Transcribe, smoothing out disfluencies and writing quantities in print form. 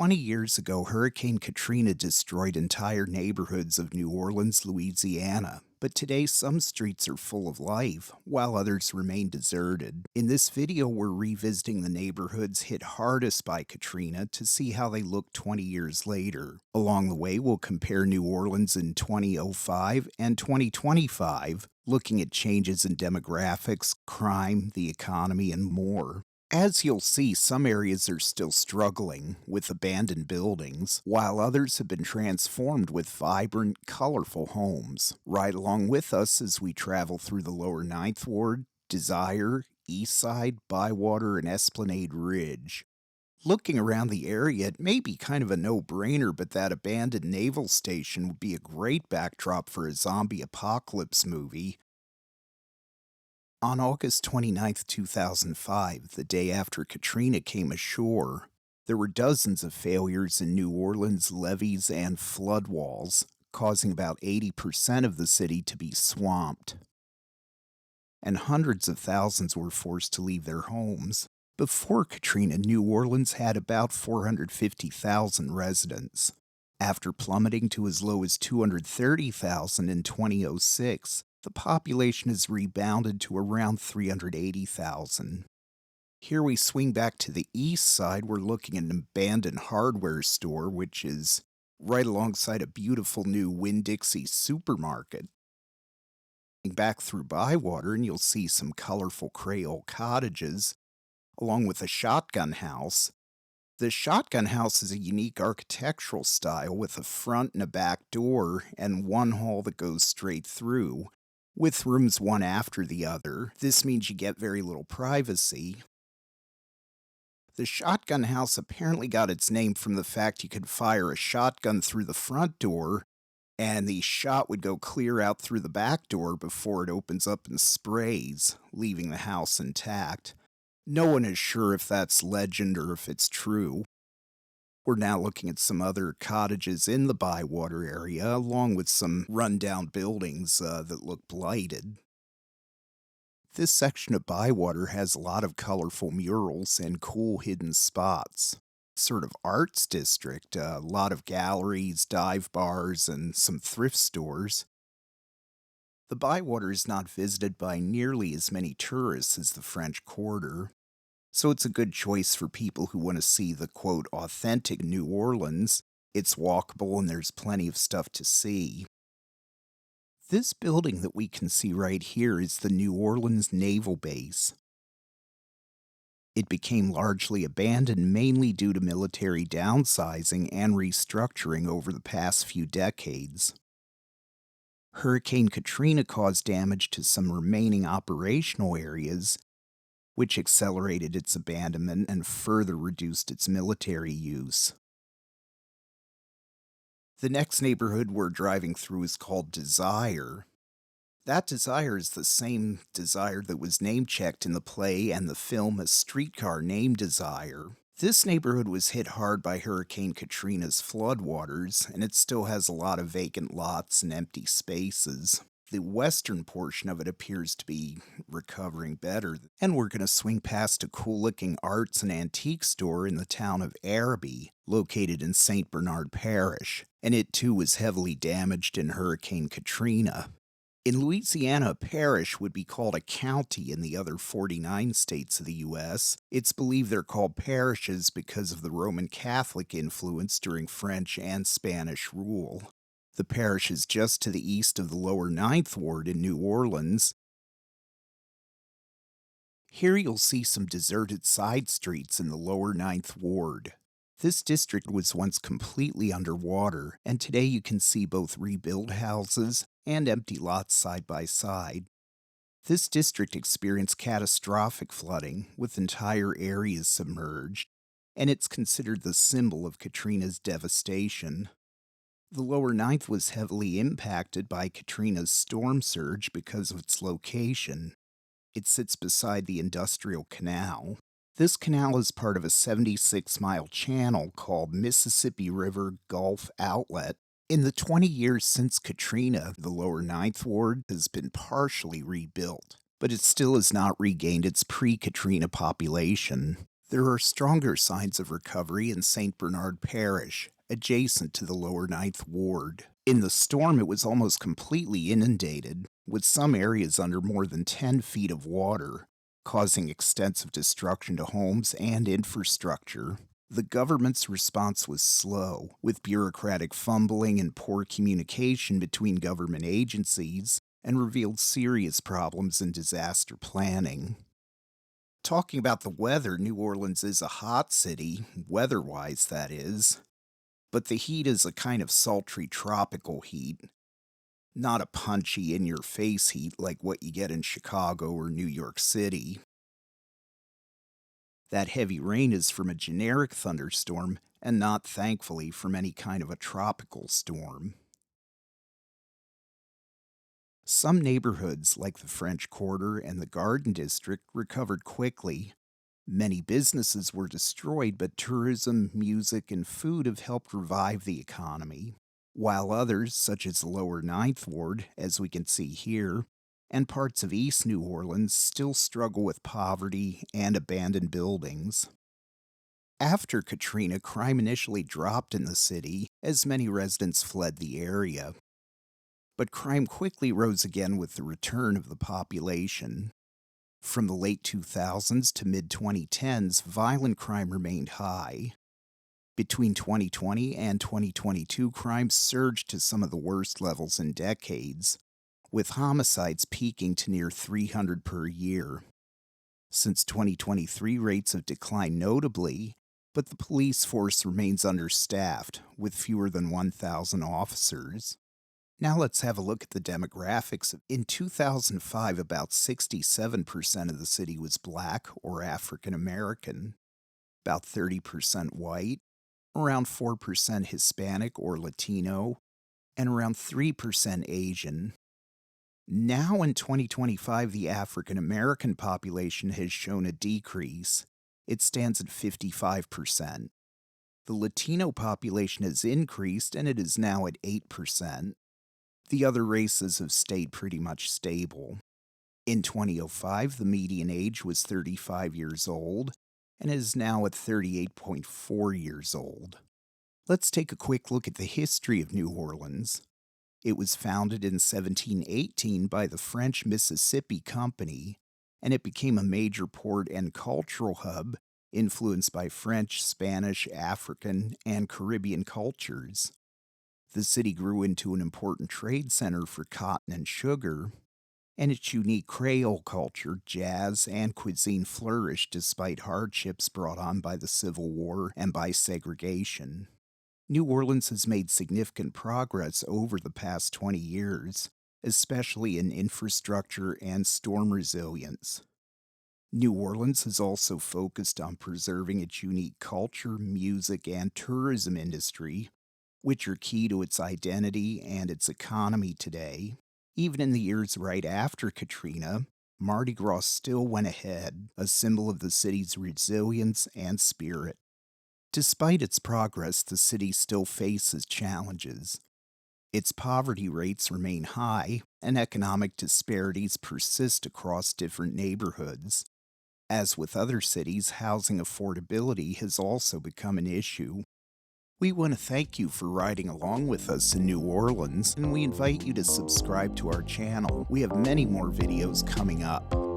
20 years ago, Hurricane Katrina destroyed entire neighborhoods of New Orleans, Louisiana. But today, some streets are full of life, while others remain deserted. In this video, we're revisiting the neighborhoods hit hardest by Katrina to see how they look 20 years later. Along the way, we'll compare New Orleans in 2005 and 2025, looking at changes in demographics, crime, the economy, and more. As you'll see, some areas are still struggling with abandoned buildings, while others have been transformed with vibrant, colorful homes. Ride along with us as we travel through the lower Ninth Ward, Desire, Eastside, Bywater, and Esplanade Ridge. Looking around the area, it may be kind of a no-brainer, but that abandoned naval station would be a great backdrop for a zombie apocalypse movie. On August 29, 2005, the day after Katrina came ashore, there were dozens of failures in New Orleans' levees and flood walls, causing about 80% of the city to be swamped. And hundreds of thousands were forced to leave their homes. Before Katrina, New Orleans had about 450,000 residents. After plummeting to as low as 230,000 in 2006, the population has rebounded to around 380,000. Here we swing back to the east side. We're looking at an abandoned hardware store, which is right alongside a beautiful new Winn-Dixie supermarket. Back through Bywater, and you'll see some colorful Creole cottages, along with a shotgun house. The shotgun house is a unique architectural style with a front and a back door and one hall that goes straight through, with rooms one after the other. This means you get very little privacy. The shotgun house apparently got its name from the fact you could fire a shotgun through the front door, and the shot would go clear out through the back door before it opens up and sprays, leaving the house intact. No one is sure if that's legend or if it's true. We're now looking at some other cottages in the Bywater area, along with some rundown buildings that look blighted. This section of Bywater has a lot of colorful murals and cool hidden spots. Sort of arts district, a lot of galleries, dive bars, and some thrift stores. The Bywater is not visited by nearly as many tourists as the French Quarter, so it's a good choice for people who want to see the, quote, authentic New Orleans. It's walkable and there's plenty of stuff to see. This building that we can see right here is the New Orleans Naval Base. It became largely abandoned mainly due to military downsizing and restructuring over the past few decades. Hurricane Katrina caused damage to some remaining operational areas, which accelerated its abandonment and further reduced its military use. The next neighborhood we're driving through is called Desire. That Desire is the same Desire that was name-checked in the play and the film A Streetcar Named Desire. This neighborhood was hit hard by Hurricane Katrina's floodwaters, and it still has a lot of vacant lots and empty spaces. The western portion of it appears to be recovering better, and we're going to swing past a cool-looking arts and antique store in the town of Arabi, located in St. Bernard Parish, and it too was heavily damaged in Hurricane Katrina. In Louisiana, a parish would be called a county in the other 49 states of the U.S. It's believed they're called parishes because of the Roman Catholic influence during French and Spanish rule. The parish is just to the east of the lower Ninth Ward in New Orleans. Here you'll see some deserted side streets in the lower Ninth Ward. This district was once completely underwater, and today you can see both rebuilt houses and empty lots side by side. This district experienced catastrophic flooding, with entire areas submerged, and it's considered the symbol of Katrina's devastation. The lower Ninth was heavily impacted by Katrina's storm surge because of its location. It sits beside the Industrial Canal. This canal is part of a 76-mile channel called Mississippi River Gulf Outlet. In the 20 years since Katrina, the lower Ninth Ward has been partially rebuilt, but it still has not regained its pre-Katrina population. There are stronger signs of recovery in St. Bernard Parish, adjacent to the lower Ninth Ward. In the storm, it was almost completely inundated, with some areas under more than 10 feet of water, causing extensive destruction to homes and infrastructure. The government's response was slow, with bureaucratic fumbling and poor communication between government agencies, and revealed serious problems in disaster planning. Talking about the weather, New Orleans is a hot city, weather-wise that is, but the heat is a kind of sultry tropical heat, not a punchy in-your-face heat like what you get in Chicago or New York City. That heavy rain is from a generic thunderstorm and not, thankfully, from any kind of a tropical storm. Some neighborhoods, like the French Quarter and the Garden District, recovered quickly. Many businesses were destroyed, but tourism, music, and food have helped revive the economy, while others, such as the lower Ninth Ward, as we can see here, and parts of East New Orleans still struggle with poverty and abandoned buildings. After Katrina, crime initially dropped in the city as many residents fled the area. But crime quickly rose again with the return of the population. From the late 2000s to mid-2010s, violent crime remained high. Between 2020 and 2022, crime surged to some of the worst levels in decades, with homicides peaking to near 300 per year. Since 2023, rates have declined notably, but the police force remains understaffed, with fewer than 1,000 officers. Now let's have a look at the demographics. In 2005, about 67% of the city was Black or African American, about 30% white, around 4% Hispanic or Latino, and around 3% Asian. Now in 2025, the African American population has shown a decrease. It stands at 55%. The Latino population has increased and it is now at 8%. The other races have stayed pretty much stable. In 2005, the median age was 35 years old and is now at 38.4 years old. Let's take a quick look at the history of New Orleans. It was founded in 1718 by the French Mississippi Company, and it became a major port and cultural hub influenced by French, Spanish, African, and Caribbean cultures. The city grew into an important trade center for cotton and sugar, and its unique Creole culture, jazz, and cuisine flourished despite hardships brought on by the Civil War and by segregation. New Orleans has made significant progress over the past 20 years, especially in infrastructure and storm resilience. New Orleans has also focused on preserving its unique culture, music, and tourism industry, which are key to its identity and its economy today. Even in the years right after Katrina, Mardi Gras still went ahead, a symbol of the city's resilience and spirit. Despite its progress, the city still faces challenges. Its poverty rates remain high, and economic disparities persist across different neighborhoods. As with other cities, housing affordability has also become an issue. We want to thank you for riding along with us in New Orleans, and we invite you to subscribe to our channel. We have many more videos coming up.